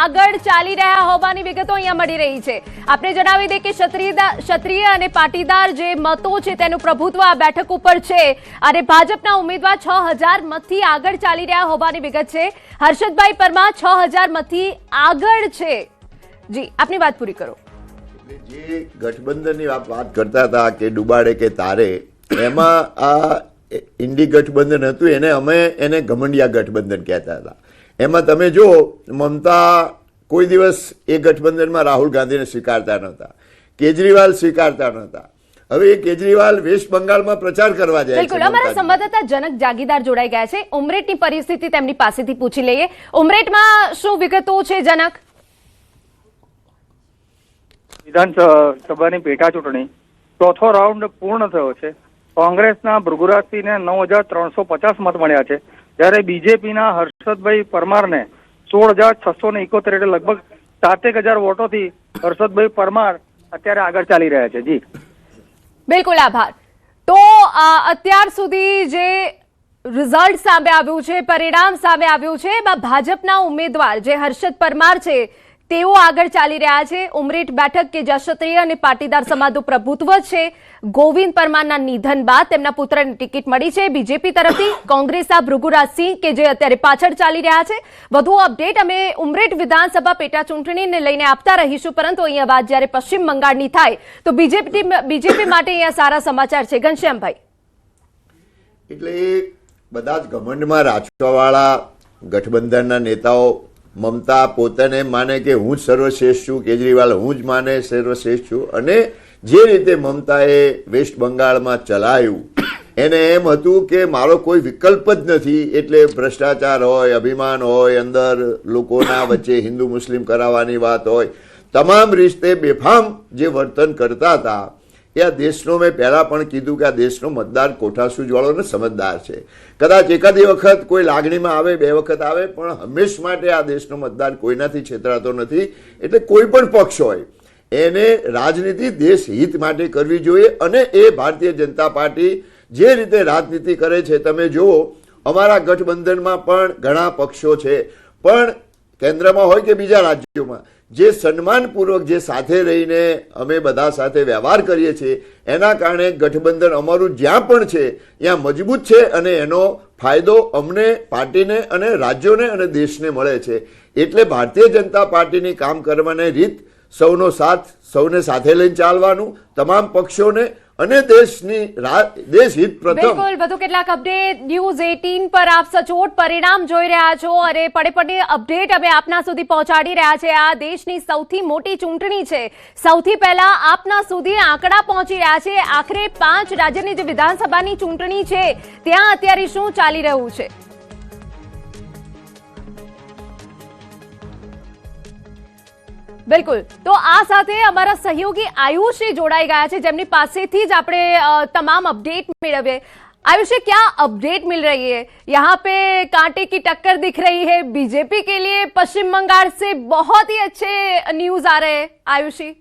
આગળ ચાલી રહ્યા હોવાની વિગતો અહીંયા મળી રહી છે। આપણે જણાવી દઈએ કે ક્ષત્રિય અને પાટીદાર જે મતો છે તેનું પ્રભુત્વ આ બેઠક ઉપર છે અને ભાજપના ઉમેદવાર 6000 મતથી આગળ ચાલી રહ્યા હોવાની વિગત છે। હર્ષદભાઈ પરમાર 6000 મતથી આગળ છે। જી, આપની વાત પૂરી કરો। જે ગઠબંધનની વાત કરતા હતા કે ડુબાડે કે તારે, એમાં આ ઇન્ડી ગઠબંધન હતું, એને ઘમંડિયા ગઠબંધન કહેતા હતા। એમાં તમે જો મમતા કોઈ દિવસ એ ગઠબંધનમાં રાહુલ ગાંધીને સ્વીકારતા નહોતા, કેજરીવાલ સ્વીકારતા નહોતા। હવે એ કેજરીવાલ વેસ્ટ બંગાળમાં પ્રચાર કરવા જાય છે। બિલકુલ, અમારા સંવાદદાતા જનક જાગીદાર જોડાઈ ગયા છે। ઉમરેઠની પરિસ્થિતિ તેમની પાસેથી પૂછી લઈએ। ઉમરેઠમાં શું વિગતો છે જનક? વિધાનસભાની પેટા ચૂંટણી ચોથો રાઉન્ડ પૂર્ણ થયો છે। કોંગ્રેસના ભૃગુરાજસિંહને 9350 મત મળ્યા છે, જ્યારે બીજેપીના હર્ષદભાઈ પરમારને 16671 એટલે લગભગ 7000 વોટોથી હર્ષદભાઈ પરમાર અત્યારે આગળ ચાલી રહ્યા છે। જી બિલકુલ, આભાર। તો અત્યાર સુધી જે રિઝલ્ટ સામે આવ્યું છે, પરિણામ સામે આવ્યું છે, એમાં ભાજપના ઉમેદવાર જે હર્ષદ પરમાર છે તેઓ આગળ ચાલી રહ્યા છે। ઉમરેઠ બેઠક કે જ્યાં ક્ષત્રિય અને પાટીદાર સમાજનું પ્રભુત્વ છે, ગોવિંદ પરમારના નિધન બાદ તેમના પુત્રને ટિકિટ મળી છે। બીજેપી તરફથી કોંગ્રેસના ભૃગુરાજસિંહ કે જે અત્યારે પાછળ ચાલી રહ્યા છે। વધુ અપડેટ અમે ઉમરેઠ વિધાનસભા પેટા ચૂંટણીને લઈને આપતા રહીશું, પરંતુ અહીંયા વાત જ્યારે પશ્ચિમ બંગાળની થાય તો બીજેપી માટે અહીંયા સારા સમાચાર છે। ઘનશ્યામભાઈ, એટલે બધા જ ઘમંડમાં રાજવાવાળા ગઠબંધનના નેતાઓ મમતા પોતાને માને કે હું જ સર્વશ્રેષ્ઠ છું, કેજરીવાલ હું જ માને સર્વશ્રેષ્ઠ છું, અને જે રીતે મમતાએ વેસ્ટ બંગાળમાં ચલાવ્યું એને એમ હતું કે મારો કોઈ વિકલ્પ જ નથી, એટલે ભ્રષ્ટાચાર હોય, અભિમાન હોય, અંદર લોકોના વચ્ચે હિન્દુ મુસ્લિમ કરાવવાની વાત હોય, તમામ રીતે બેફામ જે વર્તન કરતા હતા એ આ દેશનો, મેં પહેલાં પણ કીધું કે આ દેશનો મતદાર કોઠાસૂઝવાળો ને સમજદાર છે। કદાચ એકાદી વખત કોઈ લાગણીમાં આવે, 2 વખત આવે, પણ હંમેશ માટે આ દેશનો મતદાર કોઈનાથી છેતરાતો નથી। એટલે કોઈ પણ પક્ષ હોય એને રાજનીતિ દેશ હિત માટે કરવી જોઈએ, અને એ ભારતીય જનતા પાર્ટી જે રીતે રાજનીતિ કરે છે તમે જુઓ, અમારા ગઠબંધનમાં પણ ઘણા પક્ષો છે, પણ કેન્દ્રમાં હોય કે બીજા રાજ્યોમાં જે સન્માનપૂર્વક જે સાથે રહીને અમે બધા સાથે વ્યવહાર કરીએ છીએ, એના કારણે ગઠબંધન અમારું જ્યાં પણ છે ત્યાં મજબૂત છે, અને એનો ફાયદો અમને, પાર્ટીને અને રાજ્યોને અને દેશને મળે છે। એટલે ભારતીય જનતા પાર્ટીની કામ કરવાની રીત સૌનો સાથ, સૌને સાથે લઈને ચાલવાનું, તમામ પક્ષોને, અને દેશ હિત પ્રથમ। બિલકુલ, વધુ કેટલાક અપડેટ ન્યૂઝ 18 પર આપ સચોટ પરિણામ જોઈ રહ્યા છો અને પડે અપડેટ અમે આપના સુધી પહોંચાડી રહ્યા છે। આ દેશની સૌથી મોટી ચૂંટણી છે। સૌથી પહેલા આપના સુધી આંકડા પહોંચી રહ્યા છે। આખરે 5 રાજ્યની જે વિધાનસભાની ચૂંટણી છે ત્યાં અત્યારે શું ચાલી રહ્યું છે? બિલકુલ, તો આ સાથે અમારા સહયોગી આયુષી જોડાઈ ગયા છે, જેમની પાસેથી જ આપણે તમામ अपडेट मेळवे। आयुषी, क्या अपडेट मिल रही है? यहाँ पे कांटे की टक्कर दिख रही है बीजेपी के लिए। पश्चिम बंगाल से बहुत ही अच्छे न्यूज आ रहे हैं आयुषी।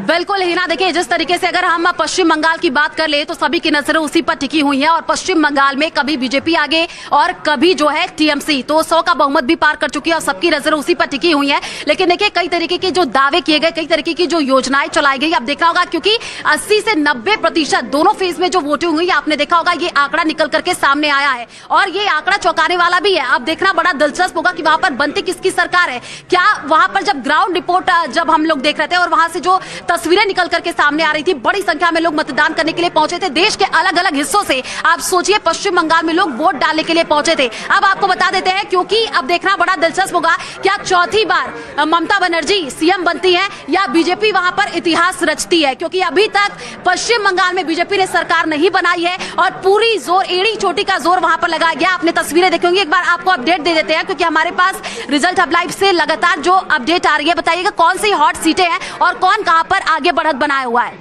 बिल्कुल हिना, देखिए जिस तरीके से अगर हम पश्चिम बंगाल की बात कर ले तो सभी की नजरें उसी पर टिकी हुई हैं, और पश्चिम बंगाल में कभी बीजेपी आगे और कभी जो है टीएमसी, तो 100 का बहुमत भी पार कर चुकी है और सबकी नजरें उसी पर टिकी हुई हैं। लेकिन देखिए कई तरीके के जो दावे किए गए, कई तरीके की जो योजनाएं चलाई गई, अब देखना होगा, क्योंकि 80 से 90% दोनों फेज में जो वोटिंग हुई आपने देखा होगा, ये आंकड़ा निकल करके सामने आया है, और ये आंकड़ा चौंकाने वाला भी है। अब देखना बड़ा दिलचस्प होगा कि वहां पर बनती किसकी सरकार है। क्या वहां पर जब ग्राउंड रिपोर्ट जब हम लोग देख रहे थे और वहां से जो तस्वीरें निकल करके सामने आ रही थी, बड़ी संख्या में लोग मतदान करने के लिए पहुंचे थे। देश के अलग अलग हिस्सों से आप सोचिए पश्चिम बंगाल में लोग वोट डालने के लिए पहुंचे थे। अब आपको बता देते हैं, क्योंकि अब देखना बड़ा दिलचस्प होगा, क्या चौथी बार ममता बनर्जी सीएम बनती है या बीजेपी वहां पर इतिहास रचती है, क्योंकि अभी तक पश्चिम बंगाल में बीजेपी ने सरकार नहीं बनाई है और पूरी जोर, एड़ी चोटी का जोर वहां पर लगाया गया। आपने तस्वीरें देखी होंगी, एक बार आपको अपडेट दे देते हैं, क्योंकि हमारे पास रिजल्ट हब लाइव से लगातार जो अपडेट आ रही है। बताइएगा कौन सी हॉट सीटें हैं और कौन कहां पर आगे बढ़त बनाया हुआ है?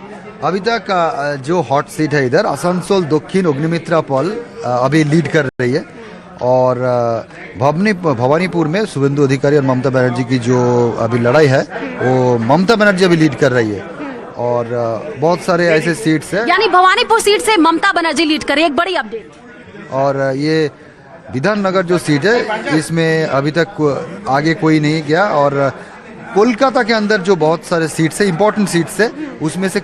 अभी तक जो हॉट सीट है इधर आसनसोल दक्षिण अग्निमित्रा पॉल अभी लीड कर रही है, और भवानीपुर में शुभेंदु अधिकारी और ममता बनर्जी की जो अभी लड़ाई है वो ममता बनर्जी अभी लीड कर रही है, और बहुत सारे ऐसे सीट्स हैं, यानी भवानीपुर सीट से ममता बनर्जी लीड कर रही है, एक बड़ी अपडेट। और ये विधाननगर जो सीट है इसमें अभी तक आगे कोई नहीं गया, और कोलकाता के अंदर जो बहुत सारे सीट्स है, इंपॉर्टेंट सीट्स है, उसमें से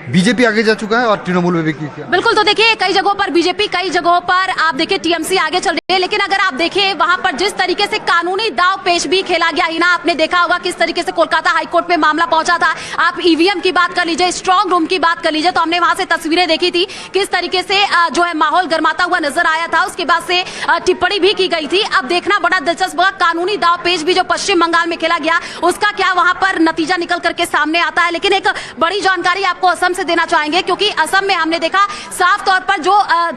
बीजेपी आगे जा चुका है और तृणमूल में भी किया। बिल्कुल, तो देखिए कई जगहों पर बीजेपी, कई जगहों पर आप देखिए टीएमसी आगे चल रही है, लेकिन अगर आप देखें वहां पर जिस तरीके से कानूनी दाव पेश भी खेला गया ही ना, आपने देखा होगा किस तरीके से कोलकाता हाईकोर्ट में मामला पहुंचा था। आप ईवीएम की बात कर लीजिए, स्ट्रांग रूम की बात कर लीजिए, तो हमने वहां से तस्वीरें देखी थी किस तरीके से जो है माहौल गर्माता हुआ नजर आया था। उसके बाद से टिप्पणी भी की गई थी। अब देखना बड़ा दिलचस्प होगा कानूनी दाव पेश भी जो पश्चिम बंगाल में खेला गया उसका क्या वहां पर नतीजा निकल करके सामने आता है। लेकिन एक बड़ी जानकारी आपको असम से देना चाहेंगे, क्योंकि असम में हमने देखा साफ तौर पर जो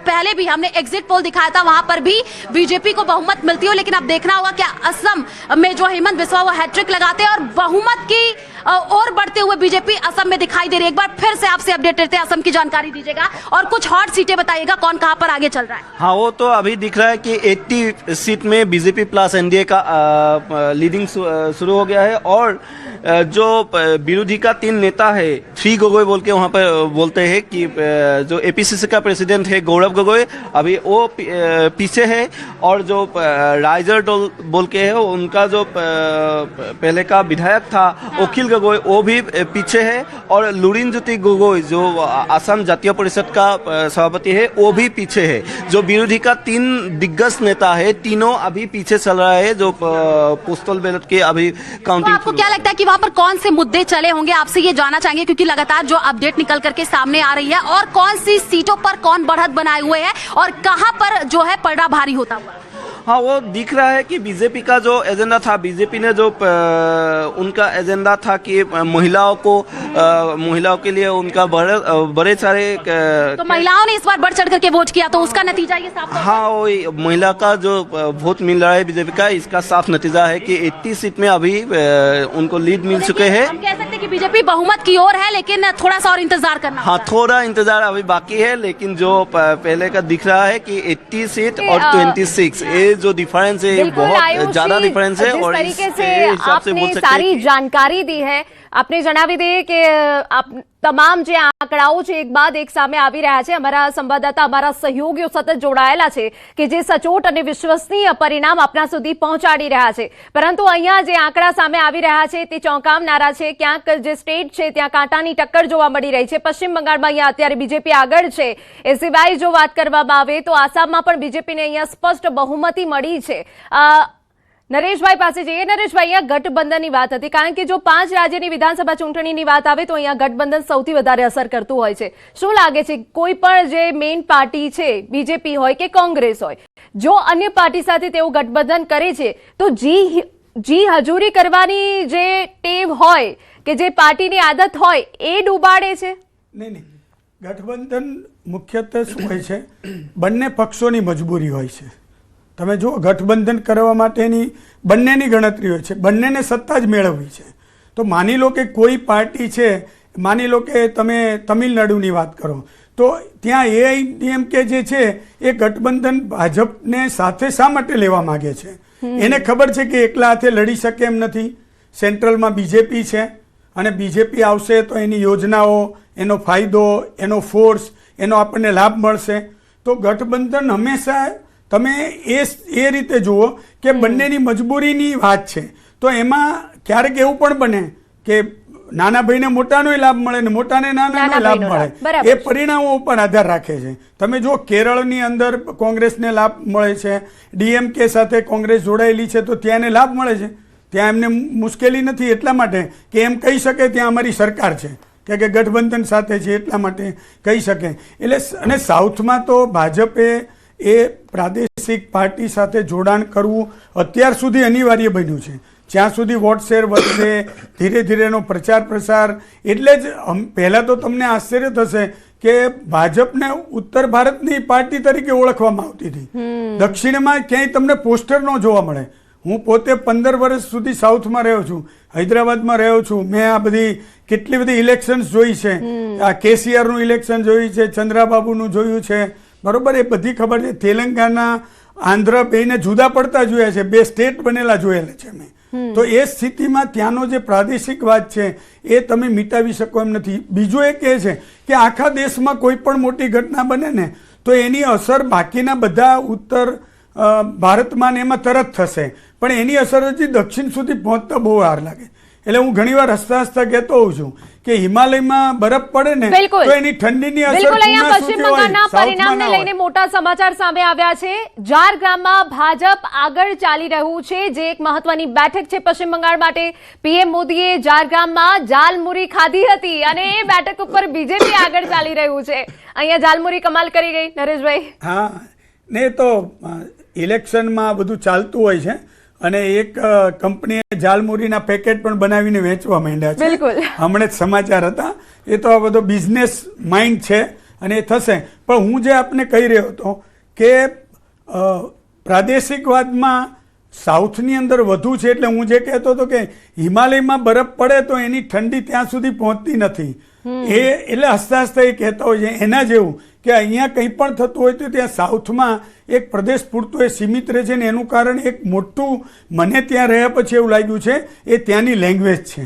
पहले भी हमने एग्जिट पोल दिखाया था वहां पर भी बीजेपी को बहुमत मिलती हो, लेकिन अब देखना होगा क्या असम में जो हेमंत बिस्वा वो हैट्रिक लगाते हैं और बहुमत की और बढ़ते हुए बीजेपी असम में दिखाई दे रही है। एक बार फिर से आपसे अपडेट रहते हैं, असम की जानकारी दीजिएगा और कुछ हॉट सीटें बताइएगा, कौन कहां पर आगे चल रहा है। हाँ, वो तो अभी दिख रहा है कि 80 सीट में बीजेपी प्लस एनडीए का लीडिंग शुरू हो गया है, और जो विरोधी का 3 नेता है, 3 गोगोई बोल के वहाँ पर बोलते हैं कि जो एपीसीसी का प्रेसिडेंट है गौरव गोगोई, अभी वो पीछे है, और जो राइजर डोल बोल के है उनका जो पहले का विधायक था अखिल गोगोई वो भी पीछे है, और लुरिनज्योति गोगोई जो असम जातीय परिषद का सभापति है वो भी पीछे है। जो विरोधी का 3 दिग्गज नेता है तीनों अभी पीछे चल रहा है, जो पोस्टल बैलेट के अभी काउंटिंग। आपको क्या लगता है कि वहां पर कौन से मुद्दे चले होंगे, आपसे ये जानना चाहेंगे, क्योंकि लगातार जो अपडेट निकल करके सामने आ रही है, और कौन सी सीटों पर कौन बढ़त बनाए हुए है और कहां पर जो है पलड़ा भारी होता हुआ। हाँ, वो दिख रहा है कि बीजेपी का जो एजेंडा था, बीजेपी ने जो उनका एजेंडा था कि महिलाओं के लिए उनका बड़े सारे तो महिलाओं ने इस बार बढ़ चढ़ करके वोट किया, तो उसका नतीजा ये साफ। हाँ, वो महिला का जो वोट मिल रहा है बीजेपी का, इसका साफ नतीजा है कि 80 सीट में अभी उनको लीड मिल चुके हैं। हम कह सकते हैं कि बीजेपी बहुमत की ओर है, लेकिन थोड़ा सा और इंतजार करना। हाँ, थोड़ा इंतजार अभी बाकी है, लेकिन जो पहले का दिख रहा है कि 80 सीट और 26 जो डिफरेंस है बहुत ज्यादा डिफरेंस है, और इस तरीके से आपने सारी जानकारी दी है। આપણે જણાવી દઈએ કે તમામ જે આંકડાઓ છે એક બાદ એક સામે આવી રહ્યા છે। અમારા સંવાદદાતા, અમારા સહયોગીઓ સતત જોડાયેલા છે કે જે સચોટ અને વિશ્વસનીય પરિણામ આપણા સુધી પહોંચાડી રહ્યા છે, પરંતુ અહીંયા જે આંકડા સામે આવી રહ્યા છે તે ચોંકાવનારા છે। ક્યાંક જે સ્ટેટ છે ત્યાં કાંટાની ટક્કર જોવા મળી રહી છે। પશ્ચિમ બંગાળમાં અહીંયા અત્યારે બીજેપી આગળ છે। એ સિવાય જો વાત કરવામાં આવે તો આસામમાં પણ બીજેપીને અહીંયા સ્પષ્ટ બહુમતી મળી છે। નરેશભાઈ પાસે જઈએ। નરેશભાઈ, અહીંયા ગઠબંધનની વાત હતી, કારણ કે જો 5 રાજ્યની વિધાનસભા ચૂંટણીની વાત આવે તો અહીંયા ગઠબંધન સૌથી વધારે અસર કરતું હોય છે। શું લાગે છે કોઈ પણ જે મેઇન પાર્ટી છે, બીજેપી હોય કે કોંગ્રેસ હોય, જો અન્ય પાર્ટી સાથે તેઓ ગઠબંધન કરે છે તો જી હજૂરી કરવાની જે ટેવ હોય કે જે પાર્ટીની આદત હોય એ ડૂબાડે છે? નહીં, ગઠબંધન મુખ્યત્વે શું હોય છે, બંને પક્ષોની મજબૂરી હોય છે। તમે જો ગઠબંધન કરવા માટેની બંનેની ગણતરી હોય છે, બંનેને સત્તા જ મેળવવી છે। તો માની લો કે કોઈ પાર્ટી છે, માની લો કે તમે તમિલનાડુની વાત કરો તો ત્યાં એઆઈડીએમકે જે છે એ ગઠબંધન ભાજપને સાથે શા માટે લેવા માગે છે? એને ખબર છે કે એકલા હાથે લડી શકે એમ નથી। સેન્ટ્રલમાં બીજેપી છે અને બીજેપી આવશે તો એની યોજનાઓ, એનો ફાયદો, એનો ફોર્સ, એનો આપણને લાભ મળશે। તો ગઠબંધન હંમેશા તમે એ રીતે જુઓ કે બંનેની મજબૂરીની વાત છે। તો એમાં ક્યારેક એવું પણ બને કે નાના ભાઈને મોટાનો લાભ મળે ને મોટાને નાનાનો લાભ મળે। એ પરિણામો ઉપર આધાર રાખે છે। તમે જો કેરળની અંદર કોંગ્રેસને લાભ મળે છે, ડીએમકે સાથે કોંગ્રેસ જોડાયેલી છે તો ત્યાં એને લાભ મળે છે, ત્યાં એમને મુશ્કેલી નથી, એટલા માટે કે એમ કહી શકે ત્યાં અમારી સરકાર છે, કે ગઠબંધન સાથે છે એટલા માટે કહી શકે। એટલે અને સાઉથમાં તો ભાજપે એ પ્રાદેશિક પાર્ટી સાથે જોડાણ કરવું અત્યાર સુધી અનિવાર્ય બન્યું છે। જ્યાં સુધી વોટ શેર વધશે, ધીરે ધીરે એનો પ્રચાર પ્રસાર, એટલે જ પહેલાં તો તમને આશ્ચર્ય થશે કે ભાજપને ઉત્તર ભારતની પાર્ટી તરીકે ઓળખવામાં આવતી હતી। દક્ષિણમાં ક્યાંય તમને પોસ્ટર ન જોવા મળે। હું પોતે 15 વર્ષ સુધી સાઉથમાં રહ્યો છું, હૈદરાબાદમાં રહ્યો છું। મેં આ બધી કેટલી બધી ઇલેક્શન્સ જોઈ છે। આ કેસીઆરનું ઇલેક્શન જોયું છે, ચંદ્રાબાબુનું જોયું છે, બરોબર, એ બધી ખબર છે। તેલંગાના, આંધ્ર બેને જુદા પડતા જોયા છે, 2 સ્ટેટ બનેલા જોયેલા છે મેં। તો એ સ્થિતિમાં ત્યાંનો જે પ્રાદેશિકવાદ છે એ તમે મિટાવી શકો એમ નથી। બીજું એક એ છે કે આખા દેશમાં કોઈ પણ મોટી ઘટના બને ને તો એની અસર બાકીના બધા ઉત્તર ભારતમાં ને એમાં તરત થશે, પણ એની અસર હજી દક્ષિણ સુધી પહોંચતા બહુ વાર લાગે. એટલે હું ઘણીવાર હસતા હસતા કહેતો હોઉં છું કે હિમાલયમાં બરફ પડે ને બિલકુલ. તો એની ઠંડીની અસર બિલકુલ અહીંયા પૂના પશ્ચિમ સુધી હોય, બંગાળના સાઉથમાં પરિણામને ના હોય. લઈને મોટા સમાચાર સામે આવ્યા છે. ઝારગ્રામમાં ભાજપ આગળ ચાલી રહ્યું છે, જે એક મહત્વની બેઠક છે પશ્ચિમ બંગાળ માટે. પીએમ મોદીએ ઝારગ્રામમાં જાલમુરી ખાધી હતી અને એ બેઠક ઉપર બીજેપી આગળ ચાલી રહ્યું છે. અહીંયા જાલમુરી કમાલ કરી ગઈ નરેશભાઈ. હા ને તો ઇલેક્શનમાં બધું ચાલતું હોય છે અને એક કંપનીએ જાલમુરીના પેકેટ પણ બનાવીને વેચવા માંડ્યા છે. બિલકુલ. હમણાં જ સમાચાર હતા. એ તો આ બધો બિઝનેસ માઇન્ડ છે અને એ થશે. પણ હું જે આપને કહી રહ્યો હતો કે પ્રાદેશિકવાદમાં સાઉથની અંદર વધુ છે, એટલે હું જે કહેતો હતો કે હિમાલયમાં બરફ પડે તો એની ઠંડી ત્યાં સુધી પહોંચતી નથી. એ એટલે હસતા હસતા એ કહેતા હોય છે એના જેવું કે અહીંયા કંઈ પણ થતું હોય તો ત્યાં સાઉથમાં એક પ્રદેશ પૂરતું એ સીમિત રહે છે ને એનું કારણ એક મોટું મને ત્યાં રહ્યા પછી એવું લાગ્યું છે એ ત્યાંની લેંગ્વેજ છે,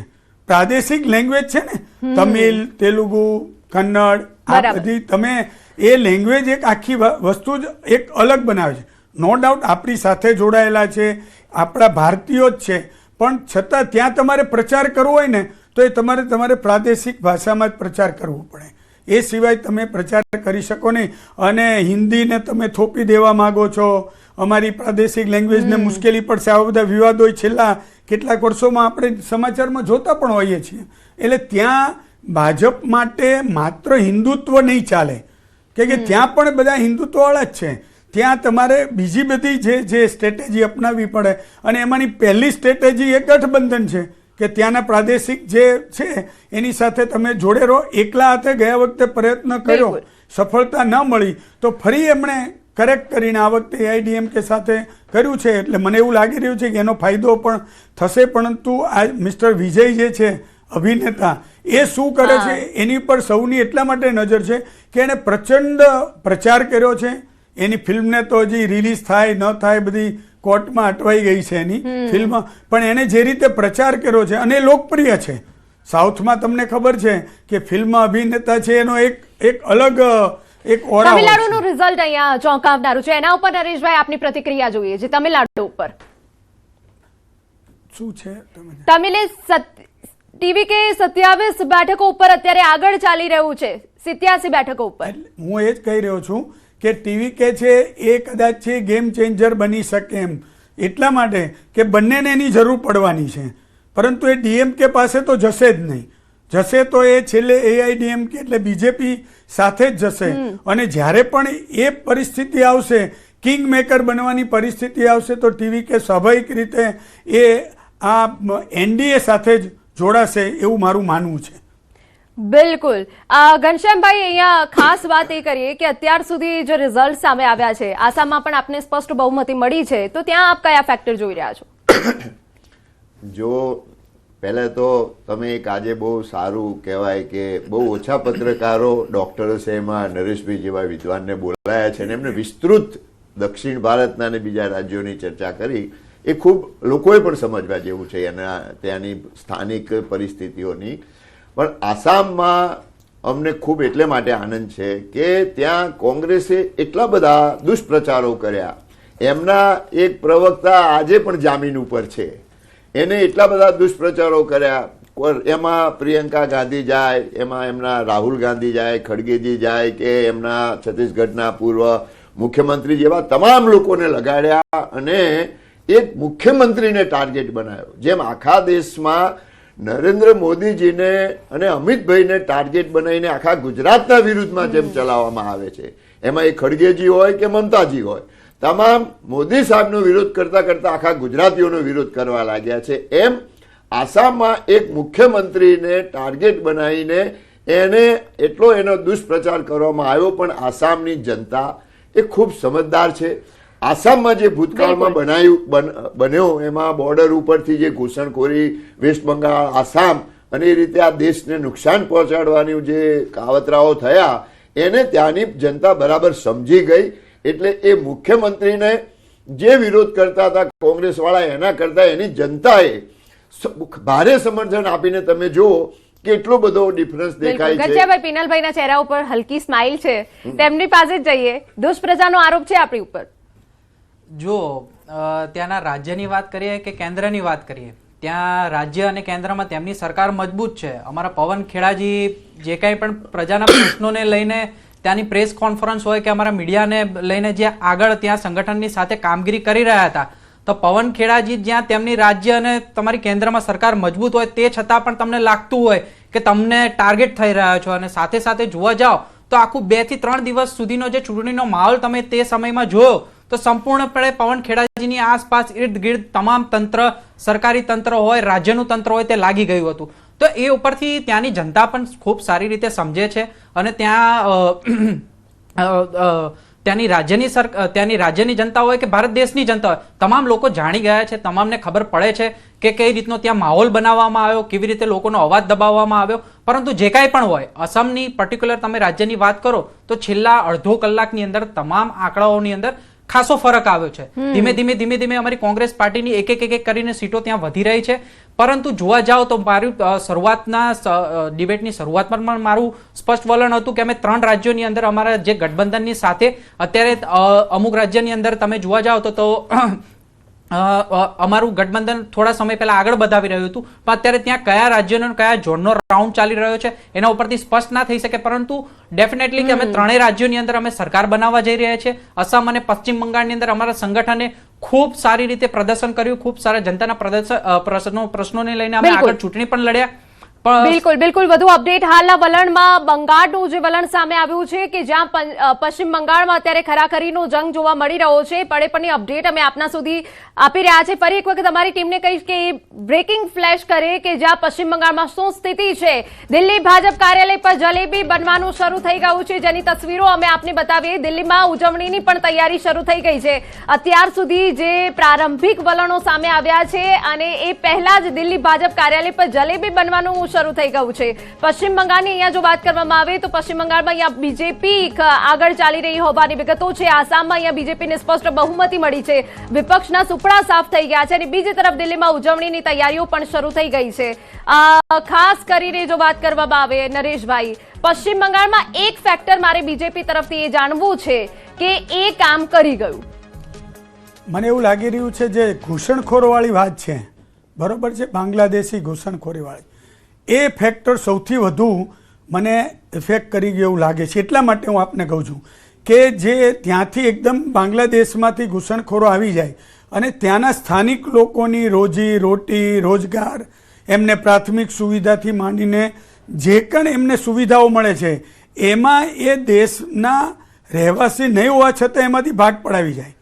પ્રાદેશિક લેંગ્વેજ છે ને, તમિલ, તેલુગુ, કન્નડ, આ બરાબર. બધી તમે એ લેંગ્વેજ એક આખી વસ્તુ જ એક અલગ બનાવે છે. નો ડાઉટ આપણી સાથે જોડાયેલા છે, આપણા ભારતીયો જ છે, પણ છતાં ત્યાં તમારે પ્રચાર કરવો હોય ને તો એ તમારે પ્રાદેશિક ભાષામાં જ પ્રચાર કરવો પડે. એ સિવાય તમે પ્રચાર કરી શકો નહીં. અને હિન્દીને તમે થોપી દેવા માગો છો, અમારી પ્રાદેશિક લેંગ્વેજને મુશ્કેલી પડશે, આવા બધા વિવાદો છેલ્લા કેટલાક વર્ષોમાં આપણે સમાચારમાં જોતા પણ હોઈએ છીએ. એટલે ત્યાં ભાજપ માટે માત્ર હિન્દુત્વ નહીં ચાલે કે ત્યાં પણ બધા હિન્દુત્વવાળા જ છે. ત્યાં તમારે બીજી બધી જે સ્ટ્રેટેજી અપનાવવી પડે અને એમાંની પહેલી સ્ટ્રેટેજી એ ગઠબંધન છે કે ત્યાંના પ્રાદેશિક જે છે એની સાથે તમે જોડે રહો. એકલા હાથે ગયા વખતે પ્રયત્ન કર્યો, બિલકુલ. સફળતા ન મળી તો ફરી એમણે કરેક્ટ કરીને આ વખતે AIDMK સાથે કર્યું છે. એટલે મને એવું લાગી રહ્યું છે કે એનો ફાયદો પણ થશે. પરંતુ આ મિસ્ટર વિજય જે છે અભિનેતા, એ શું કરે છે એની પર સૌની એટલા માટે નજર છે કે એણે પ્રચંડ પ્રચાર કર્યો છે. એની ફિલ્મને તો હજી રિલીઝ થાય ન થાય બધી કોર્ટમાં અટવાઈ ગઈ છે એની ફિલ્મ, પણ એણે જે રીતે પ્રચાર કર્યો છે અને લોકપ્રિય છે સાઉથમાં. તમને ખબર છે કે ફિલ્મ અભિનેતા છે એનો એક અલગ એક ઓરા હોય છે. તમિલનાડુનું રિઝલ્ટ અહીંયા ચોંકાવનારું છે. એના ઉપર નરેશભાઈ આપની પ્રતિક્રિયા જોઈએ છે. તમિલનાડુ ઉપર શું છે તમિલે TVK 27 બેઠકો ઉપર અત્યારે આગળ ચાલી રહ્યું છે, 87 બેઠકો ઉપર. હું એ જ કહી રહ્યો છું કે TVK છે એ કદાચ છે ગેમ ચેન્જર બની શકે એમ, એટલા માટે કે બંનેને એની જરૂર પડવાની છે. પરંતુ એ DMK પાસે તો જશે જ નહીં. જશે તો એ છેલ્લે AIDMK એટલે બીજેપી સાથે જ જશે. અને જ્યારે પણ એ પરિસ્થિતિ આવશે, કિંગ મેકર બનવાની પરિસ્થિતિ આવશે, તો TVK સ્વાભાવિક રીતે એ આ NDA સાથે જ જોડાશે એવું મારું માનવું છે. બિલકુલ. ઘનશ્યામભાઈ, અહીંયા ખાસ વાત એ કરીએ કે અત્યાર સુધી જે રિઝલ્ટ સામે આવ્યા છે, આસામમાં પણ આપને સ્પષ્ટ બહુમતી મળી છે, તો ત્યાં આપ કયા ફેક્ટર જોઈ રહ્યા છો? જો પહેલાં તો તમે એક આજે બહુ સારું કહેવાય કે બહુ ઓછા પત્રકારો ડૉક્ટરો છે એમાં નરેશભાઈ જેવા વિદ્વાનને બોલાયા છે અને એમને વિસ્તૃત દક્ષિણ ભારતના અને બીજા રાજ્યોની ચર્ચા કરી. એ ખૂબ લોકોએ પણ સમજવા જેવું છે એના ત્યાંની સ્થાનિક પરિસ્થિતિઓની. પણ આસામમાં અમને ખૂબ એટલે માટે આનંદ છે કે ત્યાં કોંગ્રેસે એટલા બધા દુષ્પ્રચારો કર્યા. એમના એક પ્રવક્તા આજે પણ જામીન ઉપર છે, એને એટલા બધા દુષ્પ્રચારો કર્યા. એમાં પ્રિયંકા ગાંધી જાય, એમાં એમના રાહુલ ગાંધી જાય, ખડગેજી જાય, કે એમના છત્તીસગઢના પૂર્વ મુખ્યમંત્રી જેવા તમામ લોકોને લગાડ્યા અને એક મુખ્યમંત્રીને ટાર્ગેટ બનાવ્યો. જેમ આખા દેશમાં નરેન્દ્ર મોદીજીને અને અમિતભાઈને ટાર્ગેટ બનાવીને આખા ગુજરાતના વિરુદ્ધમાં જેમ ચલાવવામાં આવે છે, એમાં એ ખડગેજી હોય કે મમતાજી હોય, તમામ મોદી સાહેબનો વિરોધ કરતા કરતા આખા ગુજરાતીઓનો વિરોધ કરવા લાગ્યા છે. એમ આસામમાં એક મુખ્યમંત્રીને ટાર્ગેટ બનાવીને એને એટલો એનો દુષ્પ્રચાર કરવામાં આવ્યો. પણ આસામની જનતા એ ખૂબ સમજદાર છે. આસામમાં જે ભૂતકાળમાં બન્યો એમાં બોર્ડર ઉપરથી જે ઘૂસણખોરી, વેસ્ટ બંગાળ, આસામ અને એ રીતે આ દેશને નુકસાન પહોંચાડવાની જે કાવતરાઓ થયા એને ત્યાંની જનતા બરાબર સમજી ગઈ. એટલે એ મુખ્યમંત્રીને જે વિરોધ કરતા હતા કોંગ્રેસવાળા, એના કરતાં એની જનતાએ ભારે સમર્થન આપીને તમે જુઓ કેટલો બધો ડિફરન્સ દેખાય છે. ગજ્જાભાઈ, પિનલભાઈના ચહેરા ઉપર હલકી સ્માઇલ છે, તેમની પાસે જ જઈએ. દુષ્પ્રજાનો આરોપ છે આપણી ઉપર. જો ત્યાંના રાજ્યની વાત કરીએ કે કેન્દ્રની વાત કરીએ, ત્યાં રાજ્ય અને કેન્દ્રમાં તેમની સરકાર મજબૂત છે. અમારા પવન ખેડાજી જે કંઈ પણ પ્રજાના પ્રશ્નોને લઈને ત્યાંની પ્રેસ કોન્ફરન્સ હોય કે અમારા મીડિયાને લઈને જે આગળ ત્યાં સંગઠનની સાથે કામગીરી કરી રહ્યા હતા, તો પવન ખેડાજી જ્યાં તેમની રાજ્ય અને તમારી કેન્દ્રમાં સરકાર મજબૂત હોય તે છતાં પણ તમને લાગતું હોય કે તમને ટાર્ગેટ થઈ રહ્યા છો, અને સાથે સાથે જોવા જાઓ તો આખું 2 થી 3 દિવસ સુધીનો જે ચૂંટણીનો માહોલ તમે તે સમયમાં જોયો તો સંપૂર્ણપણે પવન ખેડાજીની આસપાસ ઇર્દ ગિર્દ તમામ તંત્ર, સરકારી તંત્ર હોય, રાજ્યનું તંત્ર હોય, તે લાગી ગયું હતું. તો એ ઉપરથી ત્યાંની જનતા પણ ખૂબ સારી રીતે સમજે છે, અને ત્યાંની રાજ્યની જનતા હોય કે ભારત દેશની જનતા હોય, તમામ લોકો જાણી ગયા છે, તમામને ખબર પડે છે કે કઈ રીતનો ત્યાં માહોલ બનાવવામાં આવ્યો, કેવી રીતે લોકોનો અવાજ દબાવવામાં આવ્યો. પરંતુ જે કાંઈ પણ હોય, અસમની પર્ટિક્યુલર તમે રાજ્યની વાત કરો તો છેલ્લા અડધો કલાકની અંદર તમામ આંકડાઓની અંદર ખાસો ફરક આવ્યો છે. ધીમે ધીમે અમારી કોંગ્રેસ પાર્ટીની એક કરીને સીટો ત્યાં વધી રહી છે. પરંતુ જોવા જાઓ તો મારું શરૂઆતના ડિબેટની શરૂઆતમાં પણ મારું સ્પષ્ટ વલણ હતું કે અમે 3 રાજ્યોની અંદર અમારા જે ગઠબંધનની સાથે અત્યારે અમુક રાજ્યની અંદર તમે જોવા જાઓ તો અમારું ગઠબંધન થોડા સમય પહેલા આગળ વધાવી રહ્યું હતું, પણ અત્યારે ત્યાં કયા રાજ્યનો કયા ઝોનનો રાઉન્ડ ચાલી રહ્યો છે એના ઉપરથી સ્પષ્ટ ના થઈ શકે. પરંતુ ડેફિનેટલી કે અમે 3 રાજ્યોની અંદર અમે સરકાર બનાવવા જઈ રહ્યા છીએ. અસમ અને પશ્ચિમ બંગાળની અંદર અમારા સંગઠને ખૂબ સારી રીતે પ્રદર્શન કર્યું, ખૂબ સારા જનતાના પ્રશ્નોને લઈને અમે આગળ ચૂંટણી પણ લડ્યા. બિલકુલ વધુ અપડેટ હાલના વલણમાં બંગાળનું જે વલણ સામે આવ્યું છે કે જ્યાં પશ્ચિમ બંગાળમાં અત્યારે ખરાખરીનો જંગ જોવા મળી રહ્યો છે. પડે અપડેટ અમે આપના સુધી આપી રહ્યા છે. ફરી એક વખત અમારી ટીમને કહીશ કે બ્રેકિંગ ફ્લેશ કરે કે જ્યાં પશ્ચિમ બંગાળમાં શું સ્થિતિ છે. દિલ્હી ભાજપ કાર્યાલય પર જલેબી બનવાનું શરૂ થઈ ગયું છે, જેની તસવીરો અમે આપને બતાવીએ. દિલ્હીમાં ઉજવણીની પણ તૈયારી શરૂ થઈ ગઈ છે. અત્યાર સુધી જે પ્રારંભિક વલણો સામે આવ્યા છે અને એ પહેલા જ દિલ્હી ભાજપ કાર્યાલય પર જલેબી બનવાનું શરૂ થઈ ગયું છે. પશ્ચિમ બંગાળની અહીંયા જો વાત કરવામાં આવે તો પશ્ચિમ બંગાળમાં અહીંયા બીજેપી આગળ ચાલી રહી હોવાની વિગતો છે. આસામમાં અહીંયા બીજેપીને સ્પષ્ટ બહુમતી મળી છે. વિપક્ષના સુપડા સાફ થઈ ગયા છે અને બીજી તરફ દિલ્હીમાં ઉજવણીની તૈયારીઓ પણ શરૂ થઈ ગઈ છે. ખાસ કરીને જો વાત કરવામાં આવે નરેશભાઈ, પશ્ચિમ બંગાળમાં એક ફેક્ટર મારે બીજેપી તરફથી એ જાણવું છે કે એ કામ કરી ગયું. મને એવું લાગી રહ્યું છે જે ઘૂસણખોરવાળી વાત છે, બરોબર છે, બાંગ્લાદેશી ઘૂસણખોરીવાળી, એ ફેક્ટર સૌથી વધુ મને ઇફેક્ટ કરી ગયું એવું લાગે છે. એટલા માટે હું આપને કહું છું કે જે ત્યાંથી એકદમ બાંગ્લાદેશમાંથી ઘૂસણખોરો આવી જાય અને ત્યાંના સ્થાનિક લોકોની રોજી રોટી, રોજગાર, એમને પ્રાથમિક સુવિધાથી માંડીને જે પણ એમને સુવિધાઓ મળે છે એમાં એ દેશના રહેવાસી નહીં હોવા છતાં એમાંથી ભાગ પડાવી જાય,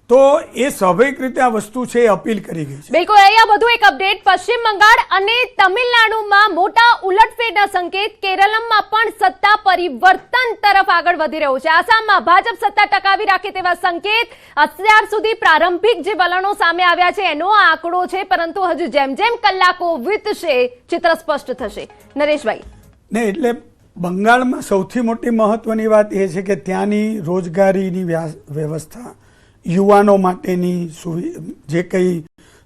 તો એ સ્વાભાવિક રીતે આ વસ્તુ છે એ અપીલ કરી ગઈ છે. બિલકુલ. અહીંયા વધુ એક અપડેટ. પશ્ચિમ બંગાળ અને તમિલનાડુમાં મોટા ઉલટફેરના સંકેત. કેરળમાં પણ સત્તા પરિવર્તન તરફ આગળ વધી રહ્યું છે. આસામમાં ભાજપ સત્તા ટકાવી રાખે તેવા સંકેત. અત્યાર સુધી પ્રારંભિક જે વલણો સામે આવ્યા છે એનો આંકડો છે, પરંતુ હજુ જેમ જેમ કલાકો વીતશે ચિત્ર સ્પષ્ટ થશે. નરેશભાઈ ને એટલે બંગાળમાં સૌથી મોટી મહત્વની વાત એ છે કે ત્યાંની રોજગારીની વ્યવસ્થા, યુવાનો માટેની જે કંઈ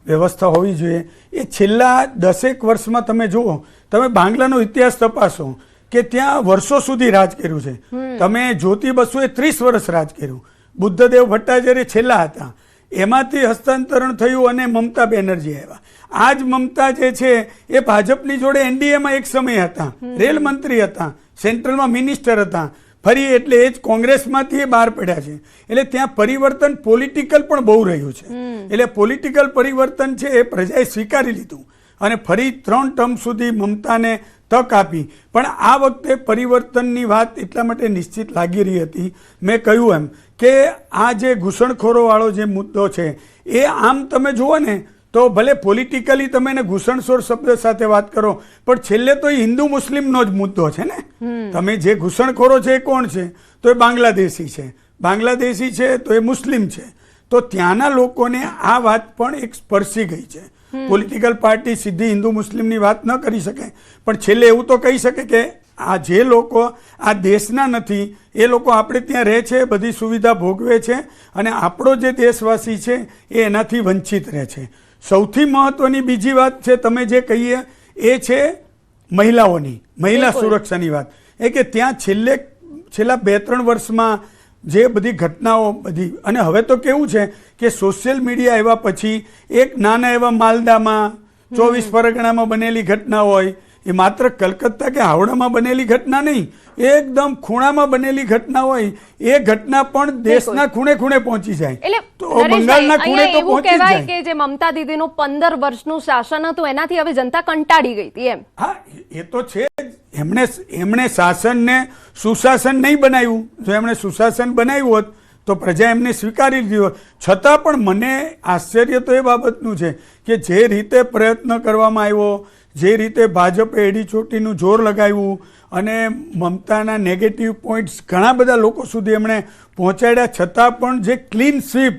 વ્યવસ્થા હોવી જોઈએ એ છેલ્લા 10 વર્ષમાં તમે જુઓ, તમે બાંગ્લાનો ઇતિહાસ તપાસો કે ત્યાં વર્ષો સુધી રાજ કર્યું છે. તમે જ્યોતિ બસુએ 30 વર્ષ રાજ કર્યું, બુદ્ધદેવ ભટ્ટાચાર્ય છેલ્લા હતા, એમાંથી હસ્તાંતરણ થયું અને મમતા બેનર્જી આવ્યા. આ જ મમતા જે છે એ ભાજપની જોડે એનડીએમાં એક સમય હતા, રેલ મંત્રી હતા, સેન્ટ્રલમાં મિનિસ્ટર હતા, ફરી એટલે એ જ કોંગ્રેસમાંથી બહાર પડ્યા છે. એટલે ત્યાં પરિવર્તન પોલિટિકલ પણ બહુ રહ્યું છે. એટલે પોલિટિકલ પરિવર્તન છે એ પ્રજાએ સ્વીકારી લીધું અને ફરી 3 ટર્મ સુધી મમતાને તક આપી. પણ આ વખતે પરિવર્તનની વાત એટલા માટે નિશ્ચિત લાગી રહી હતી, મેં કહ્યું એમ કે આ જે ઘૂસણખોરોવાળો જે મુદ્દો છે એ આમ તમે જુઓ ને તો ભલે પોલિટિકલી તમે એને ઘૂસણખોર શબ્દ સાથે વાત કરો, પણ છેલ્લે તો એ હિન્દુ મુસ્લિમનો જ મુદ્દો છે ને. તમે જે ઘૂસણખોરો છે એ કોણ છે? તો એ બાંગ્લાદેશી છે, બાંગ્લાદેશી છે તો એ મુસ્લિમ છે. તો ત્યાંના લોકોને આ વાત પણ એક સ્પર્શી ગઈ છે. પોલિટિકલ પાર્ટી સીધી હિન્દુ મુસ્લિમની વાત ન કરી શકે, પણ છેલ્લે એવું તો કહી શકે કે આ જે લોકો આ દેશના નથી એ લોકો આપણે ત્યાં રહે છે, બધી સુવિધા ભોગવે છે અને આપણો જે દેશવાસી છે એ એનાથી વંચિત રહે છે. સૌથી મહત્વની બીજી વાત છે તમે જે કહીએ એ છે મહિલા સુરક્ષાની વાત એ કે ત્યાં છેલ્લા 2-3 વર્ષમાં જે બધી ઘટનાઓ બધી, અને હવે તો કેવું છે કે સોશિયલ મીડિયા આવ્યા પછી એક નાના એવા માલદામાં 24 પરગણામાં બનેલી ઘટના હોય, એ માત્ર કલકત્તા કે હાવડામાં બનેલી ઘટના નહીં, એકદમ ખૂણામાં બનેલી ઘટના હોય, એ ઘટના પણ દેશના ખૂણે ખૂણે પહોંચી જાય. એટલે તો બંગાળના નરેશભાઈ, ખૂણે અહીંયા તો એવું પહોંચી જ કહેવાય જાય. કે જે મમતા દીદીનું 15 વર્ષનું શાસન હતું એનાથી હવે જનતા કંટાળી ગઈ હતી એમ. હા, એ તો છે જ. એમણે શાસનને સુશાસન નહીં બનાવ્યું. જો એમણે સુશાસન બનાવ્યું હોત તો પ્રજા એમને સ્વીકારી લીધી હોત. છતાં પણ મને આશ્ચર્ય તો એ બાબતનું છે કે જે રીતે પ્રયત્ન કરવામાં આવ્યો, જે રીતે ભાજપે એડી ચોટીનું જોર લગાવ્યું અને મમતાના નેગેટિવ પોઈન્ટ્સ ઘણા બધા લોકો સુધી એમણે પહોંચાડ્યા, છતાં પણ જે ક્લીન સ્વીપ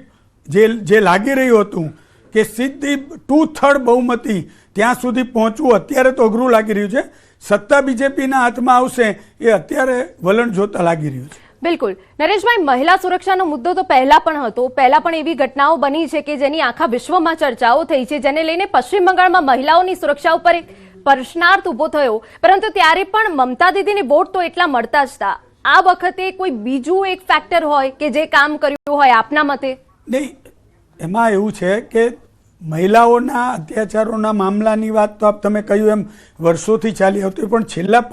જે લાગી રહ્યું હતું કે સીધી 2/3 બહુમતી ત્યાં સુધી પહોંચવું અત્યારે તો અઘરું લાગી રહ્યું છે. સત્તા બીજેપીના હાથમાં આવશે એ અત્યારે વલણ જોતા લાગી રહ્યું છે. બિલકુલ નરેશભાઈ, મહિલા સુરક્ષાનો મુદ્દો તો પહેલા પણ હતો. પહેલા પણ એવી ઘટનાઓ બની છે કે જેની આખા વિશ્વમાં ચર્ચાઓ થઈ છે, જેને લઈને પશ્ચિમ બંગાળમાં મહિલાઓની સુરક્ષા ઉપર એક પ્રશ્નાર્થ ઉભો થયો, પરંતુ ત્યારે પણ મમતા દીદીને વોટ તો એટલા મળતા જ હતા. આ વખતે કોઈ બીજું એક ફેક્ટર હોય કે જે કામ કર્યું હોય આપના મતે? નહીં, એમાં એવું છે કે મહિલાઓના અત્યાચારોના મામલાની વાત તો તમે કહ્યું એમ વર્ષોથી ચાલી આવતી, પણ છેલ્લા